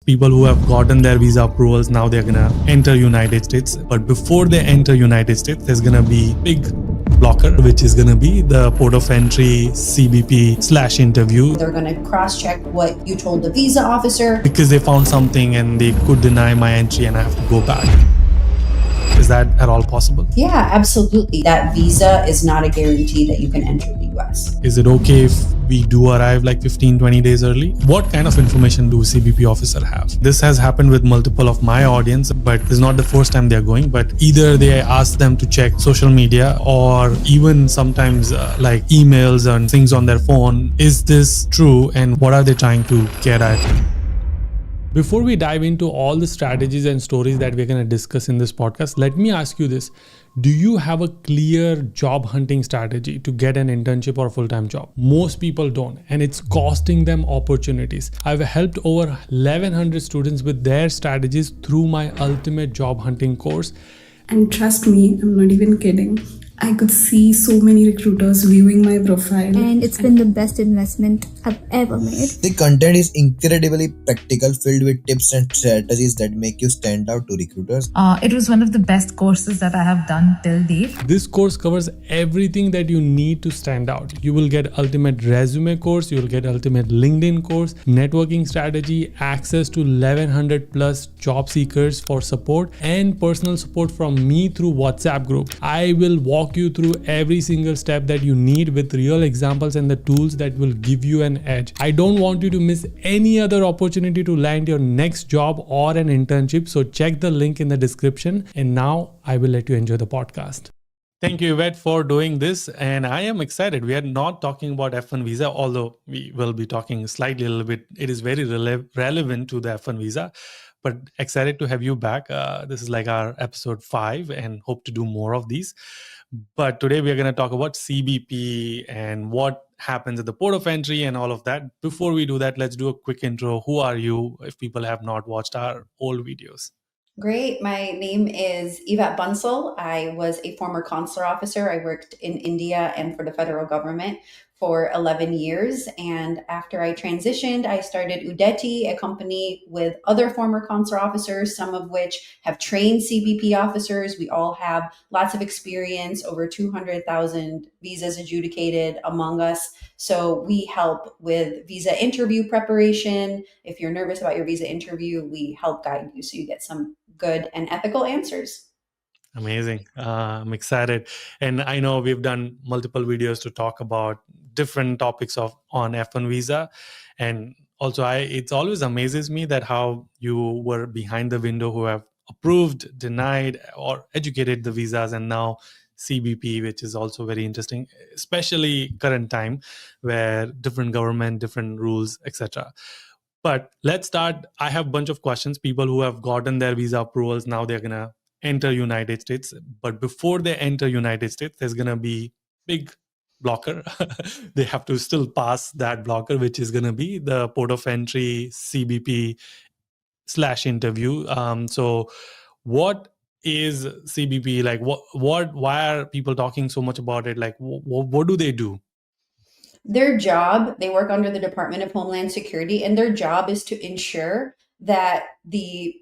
People who have gotten their visa approvals, now they're gonna enter United States. But before they enter United States, there's gonna be big blocker, which is gonna be the port of entry CBP/interview. They're gonna cross-check what you told the visa officer. Because they found something and they could deny my entry and I have to go back. Is that at all possible? Yeah, absolutely. That visa is not a guarantee that you can enter the US. Is it okay if we do arrive like 15-20 days early? What kind of information do CBP officer have? This has happened with multiple of my audience, but it's not the first time they're going. But either they ask them to check social media or even sometimes like emails and things on their phone. Is this true and what are they trying to get at? Before we dive into all the strategies and stories that we're going to discuss in this podcast, let me ask you this. Do you have a clear job hunting strategy to get an internship or a full-time job? Most people don't, and it's costing them opportunities. I've helped over 1,100 students with their strategies through my ultimate job hunting course. And trust me, I'm not even kidding. I could see so many recruiters viewing my profile. And it's been the best investment I've ever made. The content is incredibly practical, filled with tips and strategies that make you stand out to recruiters. It was one of the best courses that I have done till date. This course covers everything that you need to stand out. You will get ultimate resume course, you will get ultimate LinkedIn course, networking strategy, access to 1,100 plus job seekers for support, and personal support from me through WhatsApp group. I will walk you through every single step that you need with real examples and the tools that will give you an edge. I don't want you to miss any other opportunity to land your next job or an internship. So check the link in the description. And now I will let you enjoy the podcast. Thank you, Yvette, for doing this. And I am excited. We are not talking about F1 visa, although we will be talking slightly a little bit. It is very relevant to the F1 visa. But excited to have you back. This is like our episode 5 and hope to do more of these. But today we are going to talk about CBP and what happens at the port of entry and all of that. Before we do that, let's do a quick intro. Who are you if people have not watched our old videos? Great. My name is Yvette Bunsell. I was a former consular officer. I worked in India and for the federal government for 11 years. And after I transitioned, I started UDETI, a company with other former consular officers, some of which have trained CBP officers. We all have lots of experience, over 200,000 visas adjudicated among us. So we help with visa interview preparation. If you're nervous about your visa interview, we help guide you so you get some good and ethical answers. Amazing. I'm excited. And I know we've done multiple videos to talk about different topics on F1 visa. And also it always amazes me that how you were behind the window who have approved, denied, or educated the visas, and now CBP, which is also very interesting, especially current time where different government, different rules, etc. But let's start. I have a bunch of questions. People who have gotten their visa approvals, now they're going to enter United States. But before they enter United States, there's going to be big blocker. They have to still pass that blocker, which is going to be the port of entry CBP/interview. So what is CBP? Like why are people talking so much about it? Like what do they do? Their job, they work under the Department of Homeland Security, and their job is to ensure that the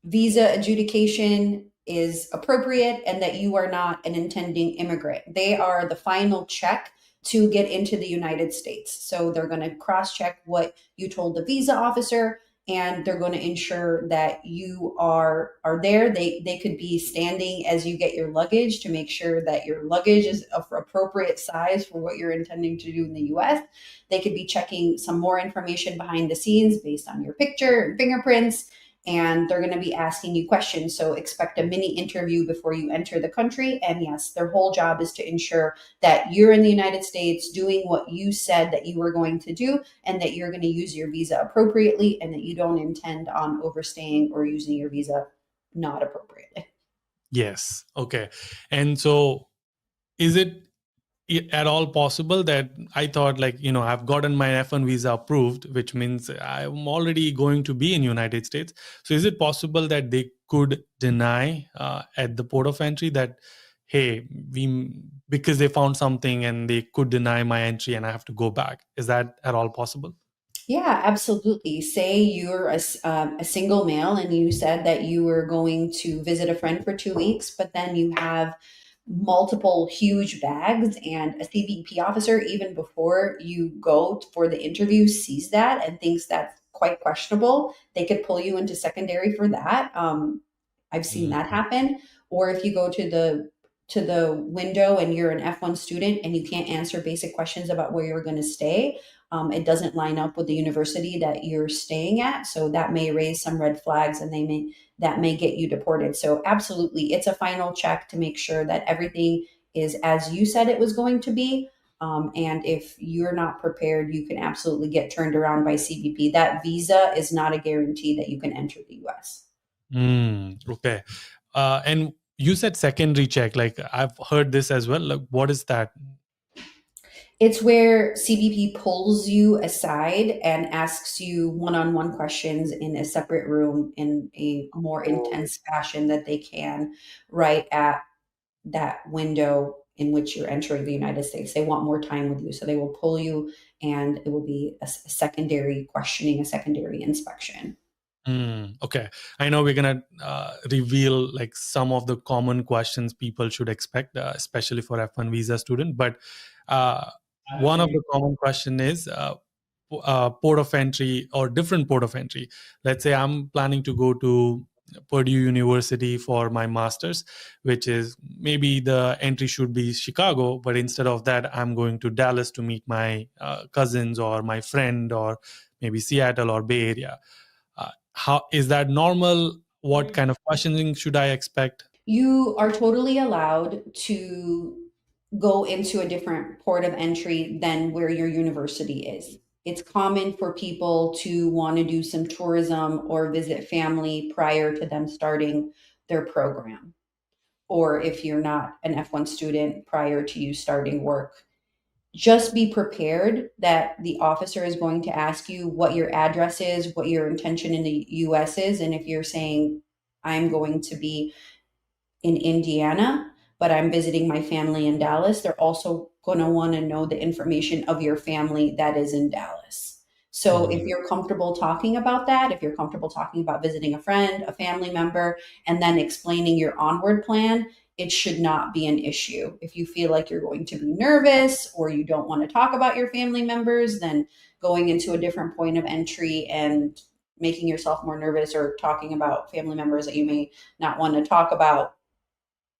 visa adjudication is appropriate and that you are not an intending immigrant. They are the final check to get into the United States. So they're going to cross-check what you told the visa officer, and they're going to ensure that you are there. They could be standing as you get your luggage to make sure that your luggage is of appropriate size for what you're intending to do in the US. They could be checking some more information behind the scenes based on your picture and fingerprints, and they're going to be asking you questions. So expect a mini interview before you enter the country. And yes, their whole job is to ensure that you're in the United States doing what you said that you were going to do, and that you're going to use your visa appropriately, and that you don't intend on overstaying or using your visa not appropriately. Yes. Okay. And so is it at all possible that I thought I've gotten my F1 visa approved, which means I'm already going to be in United States. So is it possible that they could deny at the port of entry that, hey, because they found something and they could deny my entry and I have to go back? Is that at all possible? Yeah, absolutely. Say you're a single male and you said that you were going to visit a friend for 2 weeks, but then you have multiple huge bags, and a CBP officer, even before you go for the interview, sees that and thinks that's quite questionable. They could pull you into secondary for that. I've seen that happen. Or if you go to the window and you're an F1 student and you can't answer basic questions about where you're going to stay, it doesn't line up with the university that you're staying at. So that may raise some red flags, and that may get you deported. So absolutely, it's a final check to make sure that everything is as you said it was going to be. And if you're not prepared, you can absolutely get turned around by CBP. That visa is not a guarantee that you can enter the US. Okay. And you said secondary check. Like I've heard this as well. Like, what is that? It's where CBP pulls you aside and asks you one-on-one questions in a separate room in a more intense fashion that they can, right at that window in which you're entering the United States. They want more time with you, so they will pull you, and it will be a secondary questioning, a secondary inspection. Okay. I know we're going to reveal like some of the common questions people should expect, especially for F1 visa student. But one of the common question is port of entry or different port of entry. Let's say I'm planning to go to Purdue University for my master's, which is maybe the entry should be Chicago, but instead of that, I'm going to Dallas to meet my cousins or my friend, or maybe Seattle or Bay Area. How is that normal? What kind of questioning should I expect? You are totally allowed to go into a different port of entry than where your university is. It's common for people to want to do some tourism or visit family prior to them starting their program. Or if you're not an F1 student, prior to you starting work. Just be prepared that the officer is going to ask you what your address is, what your intention in the US is. And if you're saying, I'm going to be in Indiana, but I'm visiting my family in Dallas, they're also going to want to know the information of your family that is in Dallas. So if you're comfortable talking about that, if you're comfortable talking about visiting a friend, a family member, and then explaining your onward plan, it should not be an issue. If you feel like you're going to be nervous or you don't want to talk about your family members, then going into a different point of entry and making yourself more nervous or talking about family members that you may not want to talk about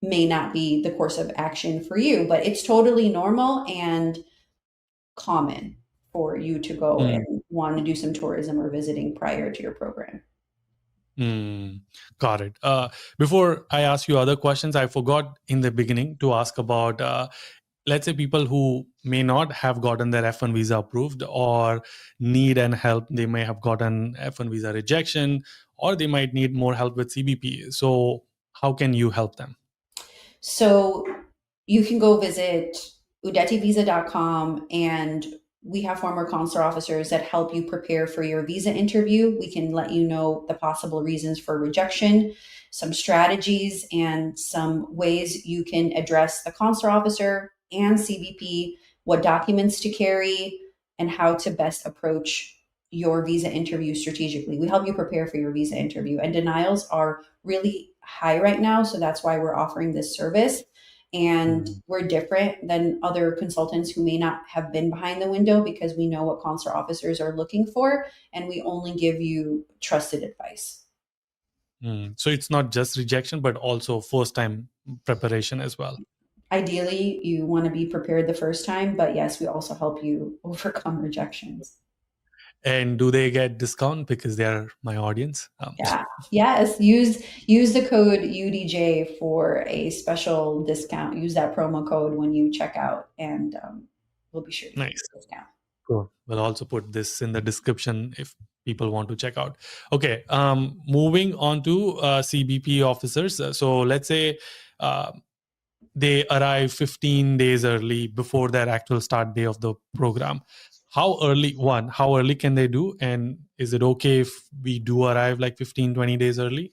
may not be the course of action for you, but it's totally normal and common for you to go and want to do some tourism or visiting prior to your program. Got it. Before I ask you other questions, I forgot in the beginning to ask about, let's say, people who may not have gotten their F1 visa approved or need and help. They may have gotten F1 visa rejection, or they might need more help with CBP. So how can you help them? So you can go visit udetivisa.com, and we have former consular officers that help you prepare for your visa interview. We can let you know the possible reasons for rejection, some strategies, and some ways you can address the consular officer and CBP, what documents to carry, and how to best approach your visa interview strategically. We help you prepare for your visa interview, and denials are really high right now. So that's why we're offering this service. And we're different than other consultants who may not have been behind the window, because we know what consular officers are looking for, and we only give you trusted advice. So it's not just rejection, but also first time preparation as well. Ideally, you want to be prepared the first time, but yes, we also help you overcome rejections. And do they get discount because they are my audience? Yeah. Yes. Use the code UDJ for a special discount. Use that promo code when you check out, and we'll be sure to give you a discount. Cool. We'll also put this in the description if people want to check out. Okay. Moving on to CBP officers. So let's say they arrive 15 days early before their actual start day of the program. How early can they do? And is it okay if we do arrive like 15, 20 days early?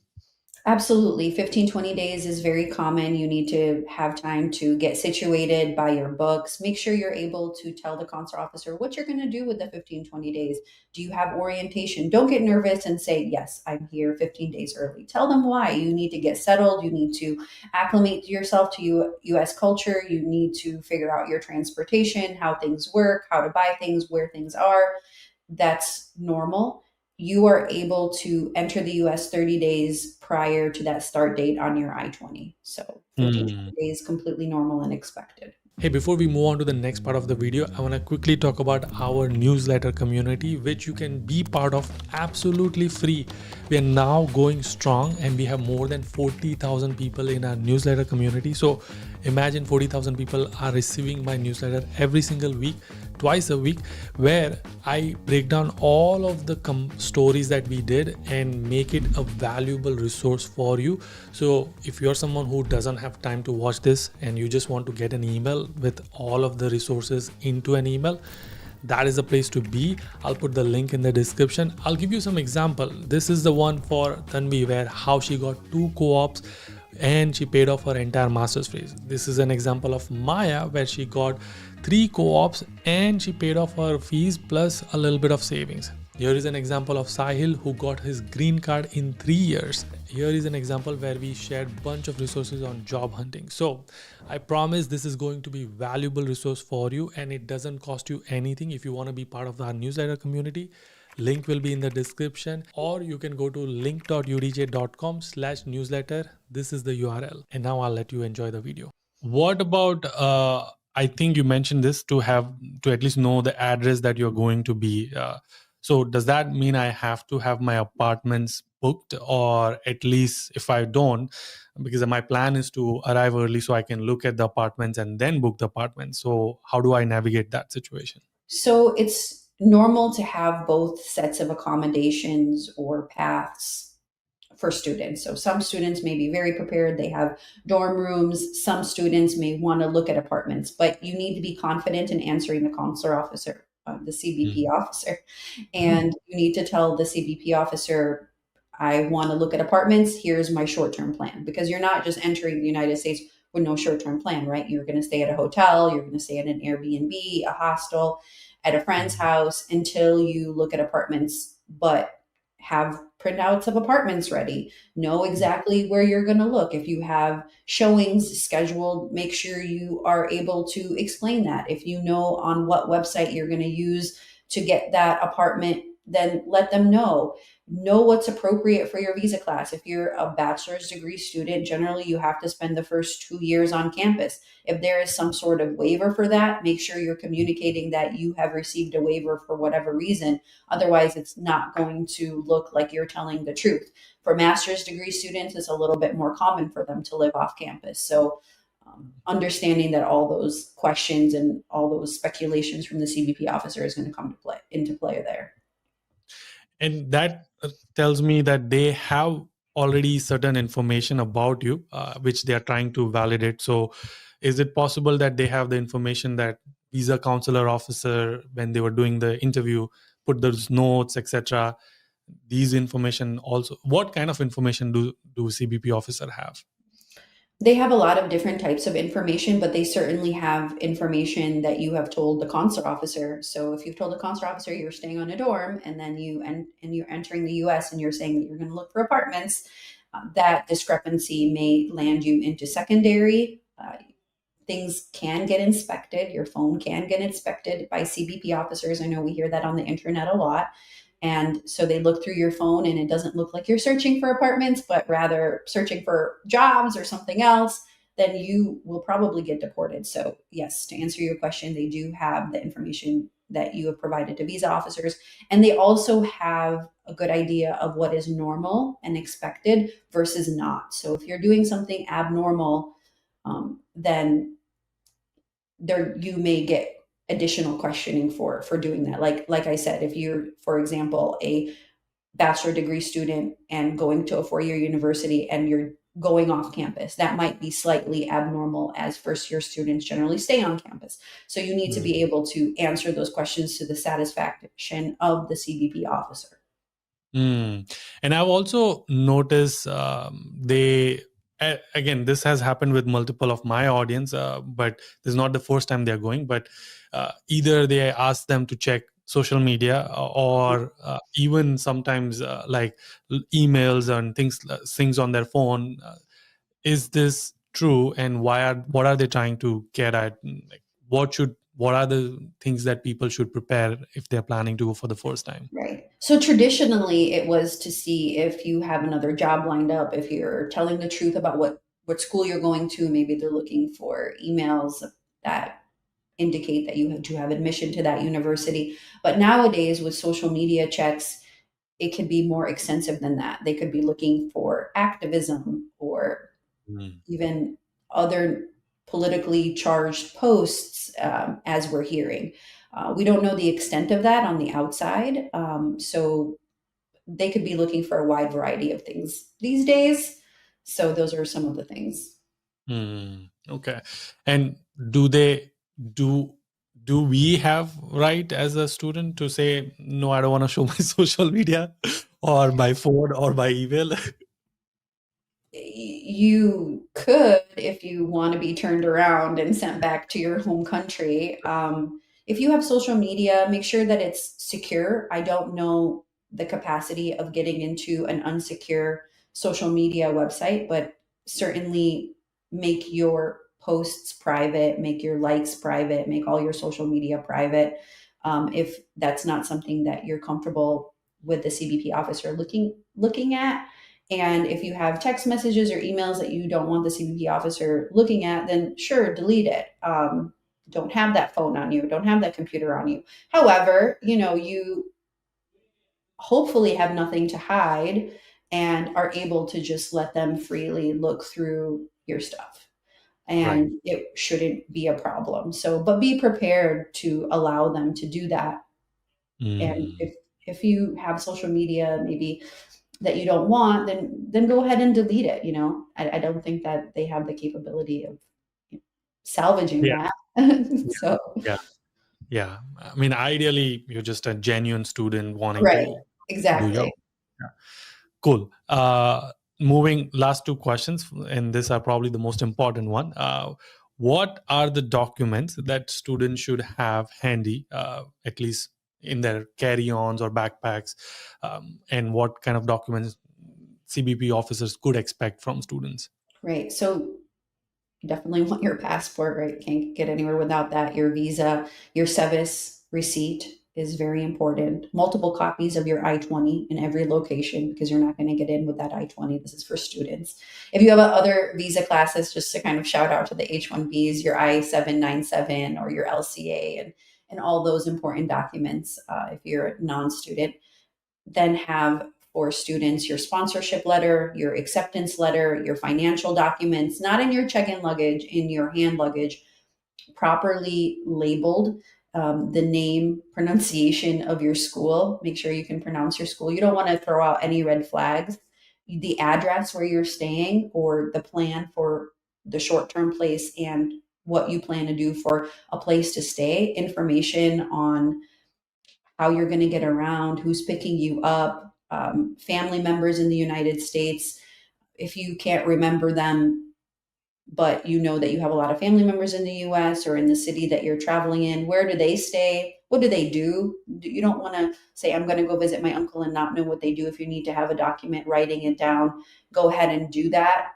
Absolutely. 15, 20 days is very common. You need to have time to get situated, buy your books, make sure you're able to tell the consular officer what you're going to do with the 15, 20 days. Do you have orientation? Don't get nervous and say, yes, I'm here 15 days early. Tell them why. You need to get settled. You need to acclimate yourself to US culture. You need to figure out your transportation, how things work, how to buy things, where things are. That's normal. You are able to enter the US 30 days prior to that start date on your I-20. So 15 Hmm. days, completely normal and expected. Hey, before we move on to the next part of the video, I want to quickly talk about our newsletter community, which you can be part of absolutely free. We are now going strong and we have more than 40,000 people in our newsletter community. So imagine 40,000 people are receiving my newsletter every single week, twice a week, where I break down all of the stories that we did and make it a valuable resource for you. So if you're someone who doesn't have time to watch this and you just want to get an email with all of the resources into an email, that is the place to be. I'll put the link in the description. I'll give you some example. This is the one for Tanvi, where how she got 2 co-ops and she paid off her entire master's fees. This is an example of Maya, where she got 3 co-ops and she paid off her fees plus a little bit of savings. Here is an example of Sahil, who got his green card in 3 years. Here is an example where we shared bunch of resources on job hunting. So I promise this is going to be valuable resource for you, and it doesn't cost you anything. If you want to be part of our newsletter community, link will be in the description, or you can go to link.udj.com/newsletter. This is the URL. And now I'll let you enjoy the video. What about, I think you mentioned this, to at least know the address that you're going to be. So does that mean I have to have my apartments booked, or at least if I don't, because my plan is to arrive early so I can look at the apartments and then book the apartments. So how do I navigate that situation? So it's normal to have both sets of accommodations or paths for students. So some students may be very prepared. They have dorm rooms. Some students may want to look at apartments, but you need to be confident in answering the consular officer, the CBP officer. And you need to tell the CBP officer, I want to look at apartments. Here's my short-term plan, because you're not just entering the United States with no short-term plan, right? You're going to stay at a hotel. You're going to stay at an Airbnb, a hostel, at a friend's house until you look at apartments, but have printouts of apartments ready. Know exactly where you're going to look. If you have showings scheduled, make sure you are able to explain that. If you know on what website you're going to use to get that apartment, then let them know. Know what's appropriate for your visa class. If you're a bachelor's degree student, generally you have to spend the first 2 years on campus. If there is some sort of waiver for that, make sure you're communicating that you have received a waiver for whatever reason. Otherwise, it's not going to look like you're telling the truth. For master's degree students, it's a little bit more common for them to live off campus. So understanding that all those questions and all those speculations from the CBP officer is going to come to into play there. And that tells me that they have already certain information about you, which they are trying to validate. So is it possible that they have the information that visa counselor officer, when they were doing the interview, put those notes, etc.? These information also, what kind of information do CBP officer have? They have a lot of different types of information, but they certainly have information that you have told the consular officer. So if you've told the consular officer you're staying on a dorm, and then you're entering the US and you're saying that you're going to look for apartments, that discrepancy may land you into secondary. Things can get inspected. Your phone can get inspected by CBP officers. I know we hear that on the internet a lot. And so they look through your phone and it doesn't look like you're searching for apartments, but rather searching for jobs or something else, then you will probably get deported. So yes, to answer your question, they do have the information that you have provided to visa officers. And they also have a good idea of what is normal and expected versus not. So if you're doing something abnormal, then there you may get additional questioning for doing that. Like I said, if you're, for example, a bachelor degree student and going to a 4-year university and you're going off campus, that might be slightly abnormal, as first year students generally stay on campus. So you need to be able to answer those questions to the satisfaction of the CBP officer. And I've also noticed again, this has happened with multiple of my audience, but this is not the first time they're going. But either they ask them to check social media, or even sometimes like emails and things on their phone. Is this true? And what are they trying to get at? Like, what are the things that people should prepare if they're planning to go for the first time? Right. So traditionally, it was to see if you have another job lined up, if you're telling the truth about what school you're going to. Maybe they're looking for emails that indicate that you have admission to that university. But nowadays, with social media checks, it could be more extensive than that. They could be looking for activism or even other politically charged posts, as we're hearing. We don't know the extent of that on the outside. So they could be looking for a wide variety of things these days. So those are some of the things. Okay. And do they do we have right as a student to say, no, I don't want to show my social media, or by phone or by email? You could, if you want to be turned around and sent back to your home country. If you have social media, make sure that it's secure. I don't know the capacity of getting into an unsecure social media website, but certainly make your posts private, make your likes private, make all your social media private. If that's not something that you're comfortable with the CBP officer looking at, and if you have text messages or emails that you don't want the CBP officer looking at, then sure, delete it. Don't have that phone on you. Don't have that computer on you. However, you hopefully have nothing to hide and are able to just let them freely look through your stuff. Right. And it shouldn't be a problem. So, but be prepared to allow them to do that. And if you have social media, maybe that you don't want, then go ahead and delete it. I don't think that they have the capability of salvaging Yeah. that. So Yeah. Yeah. I mean, ideally, you're just a genuine student wanting right, to do your. exactly. Yeah. Cool. Moving last two questions, and these are probably the most important one. What are the documents that students should have handy, at least in their carry-ons or backpacks, and what kind of documents CBP officers could expect from students? Right. So you definitely want your passport, right? Can't get anywhere without that. Your visa, your SEVIS receipt is very important. Multiple copies of your I-20 in every location, because you're not going to get in with that I-20. This is for students. If you have other visa classes, just to kind of shout out to the H-1Bs, your I-797 or your LCA, and all those important documents, if you're a non-student. Then have for students your sponsorship letter, your acceptance letter, your financial documents, not in your check-in luggage, in your hand luggage, properly labeled, the name, pronunciation of your school. Make sure you can pronounce your school. You don't want to throw out any red flags. The address where you're staying, or the plan for the short-term place, and what you plan to do for a place to stay, information on how you're going to get around, who's picking you up, family members in the United States. If you can't remember them, but you know that you have a lot of family members in the US or in the city that you're traveling in, where do they stay? What do they do? You don't want to say, I'm going to go visit my uncle and not know what they do. If you need to have a document, writing it down, go ahead and do that.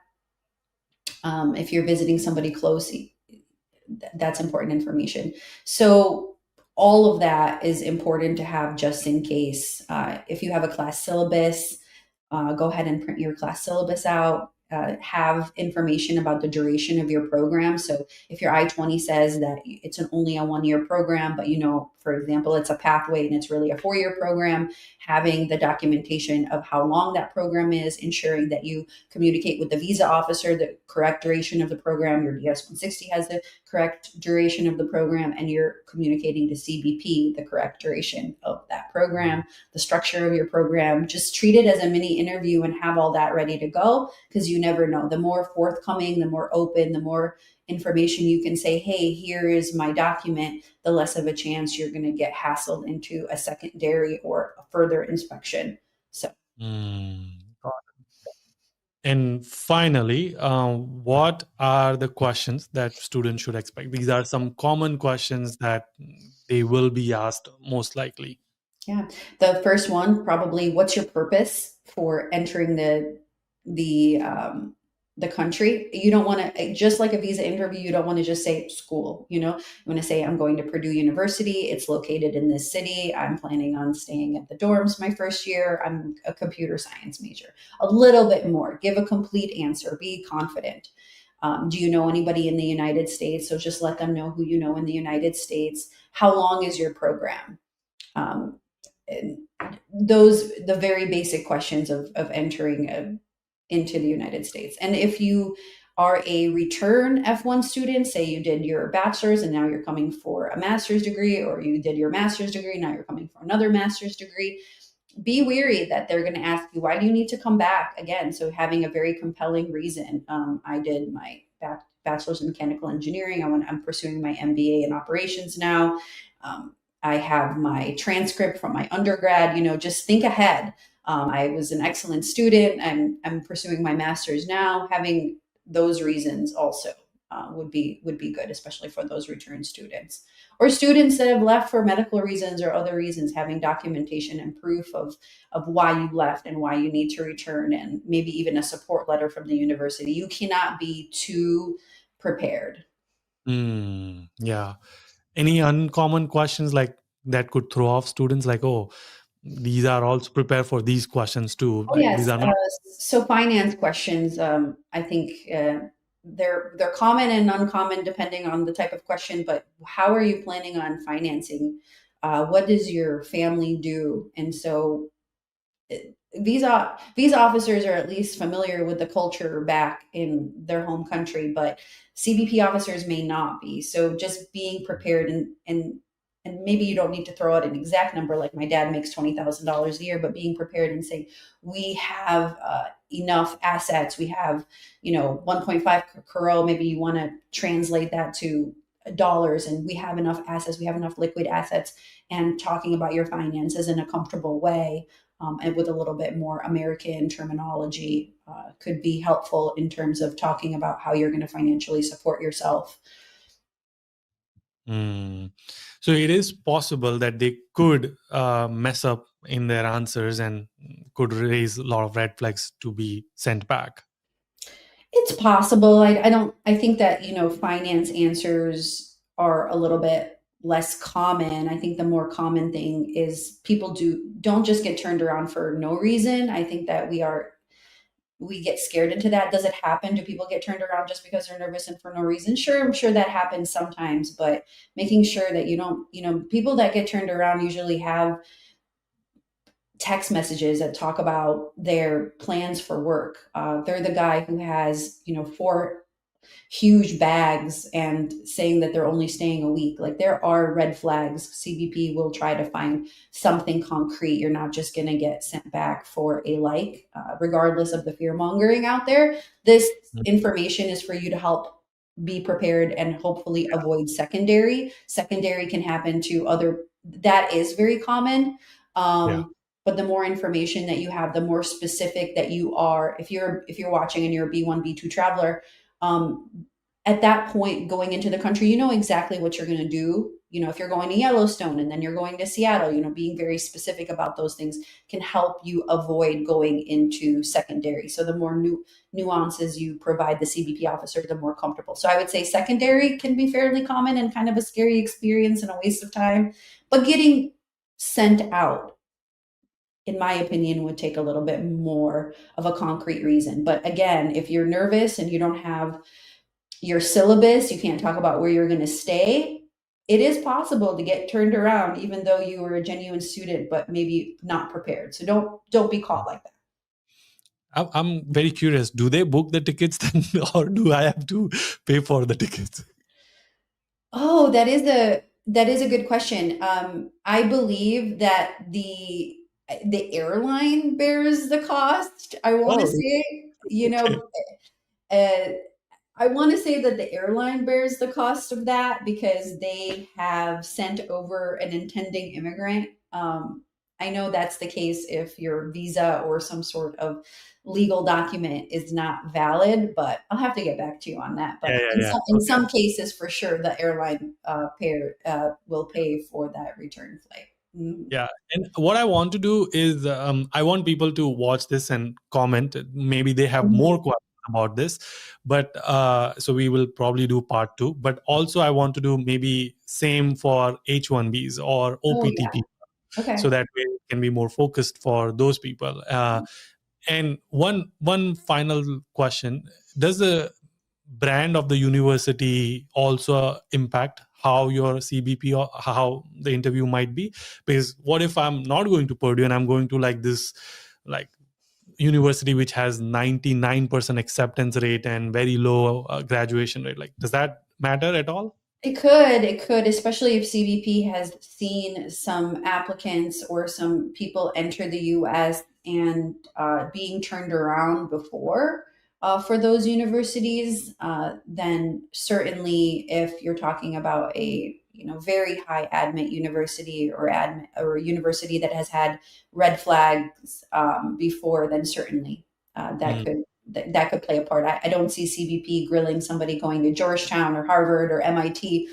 If you're visiting somebody close, that's important information. So all of that is important to have just in case. If you have a class syllabus, go ahead and print your class syllabus out. Have information about the duration of your program. So if your I-20 says that it's only a 1-year program, but for example, it's a pathway and it's really a 4-year program, having the documentation of how long that program is, ensuring that you communicate with the visa officer the correct duration of the program, your DS-160 has the correct duration of the program, and you're communicating to CBP the correct duration of that program, the structure of your program. Just treat it as a mini interview and have all that ready to go, because you never know. The more forthcoming, the more open, the more information you can say, hey, here is my document, the less of a chance you're going to get hassled into a secondary or a further inspection. So Got it. And finally, what are the questions that students should expect? These are some common questions that they will be asked most likely. Yeah. The first one, probably, what's your purpose for entering the country? You don't want to, just like a visa interview, you don't want to just say school, you want to say, I'm going to Purdue University. It's located in this city. I'm planning on staying at the dorms my first year. I'm a computer science major. A little bit more. Give a complete answer. Be confident. Do you know anybody in the United States? So just let them know who you know in the United States. How long is your program? Um, and the very basic questions of entering into the United States. And if you are a return F1 student, say you did your bachelor's and now you're coming for a master's degree, or you did your master's degree, now you're coming for another master's degree, be wary that they're going to ask you, why do you need to come back again? So having a very compelling reason. I did my bachelor's in mechanical engineering. I'm pursuing my MBA in operations now. I have my transcript from my undergrad. Just think ahead. I was an excellent student, and I'm pursuing my master's now. Having those reasons also would be good, especially for those return students or students that have left for medical reasons or other reasons. Having documentation and proof of why you left and why you need to return, and maybe even a support letter from the university. You cannot be too prepared. Yeah. Any uncommon questions like that could throw off students, like, oh, these are also prepared for these questions too, Oh like these yes. are not. So finance questions, I think they're common and uncommon depending on the type of question. But how are you planning on financing? What does your family do? And so visa officers are at least familiar with the culture back in their home country, but CBP officers may not be. So just being prepared, and maybe you don't need to throw out an exact number like my dad makes $20,000 a year, but being prepared and saying, we have enough assets. We have 1.5 crore. Maybe you want to translate that to dollars, and we have enough assets. We have enough liquid assets, and talking about your finances in a comfortable way, and with a little bit more American terminology, could be helpful in terms of talking about how you're going to financially support yourself. So it is possible that they could mess up in their answers and could raise a lot of red flags to be sent back. It's possible. I think that, finance answers are a little bit less common. I think the more common thing is people don't just get turned around for no reason. I think that we get scared into that. Does it happen? Do people get turned around just because they're nervous and for no reason? Sure, I'm sure that happens sometimes, but making sure that you don't, people that get turned around usually have text messages that talk about their plans for work. They're the guy who has, 4 huge bags and saying that they're only staying a week. Like, there are red flags. CBP will try to find something concrete. You're not just going to get sent back for a like, regardless of the fear mongering out there. This information is for you to help be prepared and hopefully avoid secondary. Secondary can happen to other, that is very common. Yeah. But the more information that you have, the more specific that you are. If you're watching and you're a B1, B2 traveler, at that point going into the country, you know exactly what you're going to do. If you're going to Yellowstone and then you're going to Seattle, being very specific about those things can help you avoid going into secondary. So the more nuances you provide the CBP officer, the more comfortable. So I would say secondary can be fairly common and kind of a scary experience and a waste of time, but getting sent out, in my opinion, would take a little bit more of a concrete reason. But again, if you're nervous and you don't have your syllabus, you can't talk about where you're going to stay, it is possible to get turned around, even though you were a genuine student, but maybe not prepared. So don't be caught like that. I'm very curious. Do they book the tickets then, or do I have to pay for the tickets? Oh, that is a good question. I believe that the airline bears the cost. I want to Oh, say, okay. I want to say that the airline bears the cost of that because they have sent over an intending immigrant. I know that's the case if your visa or some sort of legal document is not valid, but I'll have to get back to you on that. But Yeah. in Okay. some cases, for sure, the airline will pay for that return flight. Mhm. Yeah. And what I want to do is I want people to watch this and comment. Maybe they have more questions about this. But so we will probably do part 2. But also I want to do maybe same for H1Bs or Oh OPT yeah. people. Okay. So that way it can be more focused for those people. And one final question: does the brand of the university also impact how your CBP or how the interview might be? Because what if I'm not going to Purdue and I'm going to like this, like university which has 99% acceptance rate and very low graduation rate? Like, does that matter at all? It could, especially if CBP has seen some applicants or some people enter the US and being turned around before for those universities. Then certainly, if you're talking about a very high admit university or a university that has had red flags before, then certainly that Mm. that could play a part. I don't see CBP grilling somebody going to Georgetown or Harvard or MIT.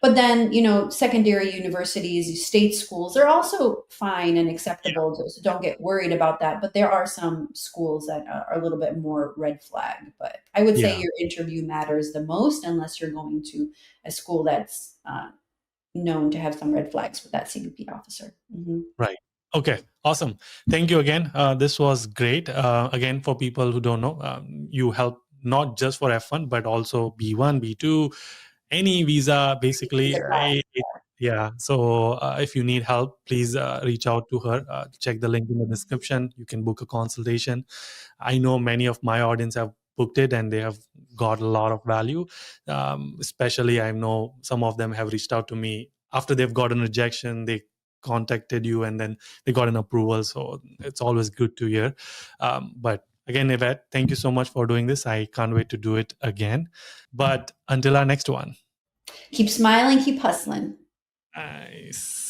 But then, secondary universities, state schools, they're also fine and acceptable. So don't get worried about that. But there are some schools that are a little bit more red flag. But I would say Yeah. your interview matters the most unless you're going to a school that's known to have some red flags with that CBP officer. Mm-hmm. Right. Okay. Awesome. Thank you again. This was great. Again, for people who don't know, you help not just for F1, but also B1, B2, any visa, basically. Yeah. So if you need help, please reach out to her. Check the link in the description. You can book a consultation. I know many of my audience have booked it and they have got a lot of value. Especially, I know some of them have reached out to me after they've gotten rejection. They contacted you and then they got an approval. So it's always good to hear. But again, Yvette, thank you so much for doing this. I can't wait to do it again. But until our next one. Keep smiling, keep hustling. Nice.